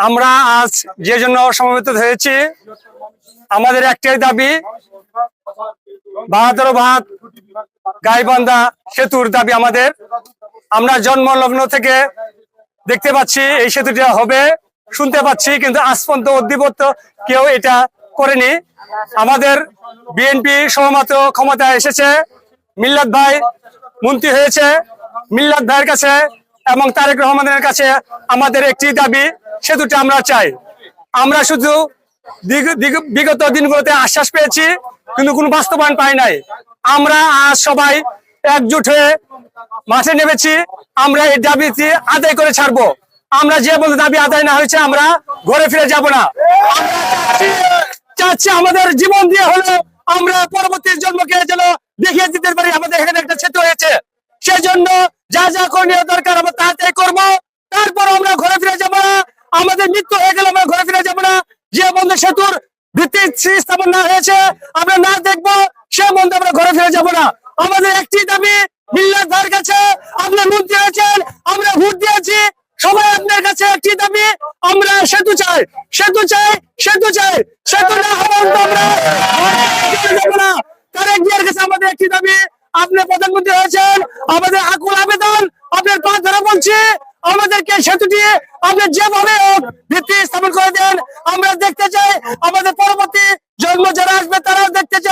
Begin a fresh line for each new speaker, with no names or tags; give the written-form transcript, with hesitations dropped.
আমরা আজ যে জন্য সমবেত হয়েছি, আমাদের একটাই দাবি, বাহাদুর ভাত গাইবান্ধা সেতুর দাবি আমাদের। আমরা জন্মলগ্ন থেকে দেখতে পাচ্ছি এই সেতুটা হবে, শুনতে পাচ্ছি, কিন্তু আজ পর্যন্ত অধিপত্য কেউ এটা করেনি। আমাদের বিএনপি সহমত ক্ষমতায় এসেছে, মিল্লাত ভাই মন্ত্রী হয়েছে, মিল্লাত ভাইয়ের কাছে এবং তারেক রহমানের কাছে আমাদের একটি দাবি, সেতুটা আমরা চাই। আমরা শুধু বিগত দিনগুলোতে আশ্বাস পেয়েছি, কিন্তু কোনো বাস্তবায়ন পাই নাই। আমরা আজ সবাই একজুট হয়ে মাঠে নেমেছি, আমরা এই দাবিটি আদায় করে ছাড়বো। আমরা যে বলতে দাবি আদায় না হয়েছে আমরা ঘরে ফিরে যাব না। চাচ্ছি আমাদের জীবন দিয়ে হলো আমরা পরবর্তী জন্মকে যেন দেখিয়ে দিতে পারি আমাদের এখানে একটা সেতু হয়েছে। সেজন্য যা যা করণীয় দরকার আমরা তাড়াতাড়ি করবো, তারপর আমরা ঘরে ফিরে যাবো না। আমাদের মৃত্যু হয়ে গেলে আমরা ঘরে ফিরে যাবো না। যে বন্ধু সেতুর ভিত্তি স্থাপন না হয়েছে আমরা না দেখবো, সে বন্ধু আমরা ঘরে ফিরে যাবো না। আমাদের একটি দাবি, মিল্লাত ভাইয়ের কাছে, আপনার মন্ত্রী হয়েছেন, আমরা ভোট দিয়েছি, সবাই আপনার কাছে একটি দাবি, আমরা সেতু চাই, সেতু চাই, সেতু চাই। সেতু না হবে আমরা যাবো না। তারেক জিয়ার কাছে আমাদের একটি দাবি, আপনি প্রধানমন্ত্রী হয়েছেন, আমাদের আকুল আবেদন, আপনার পা ধরে বলছি, আমাদেরকে সেতুটি আপনি যেভাবে ভিত্তি স্থাপন করে দেন। আমরা দেখতে চাই আমাদের পরবর্তী জন্ম যারা আসবে তারা দেখতে চাই।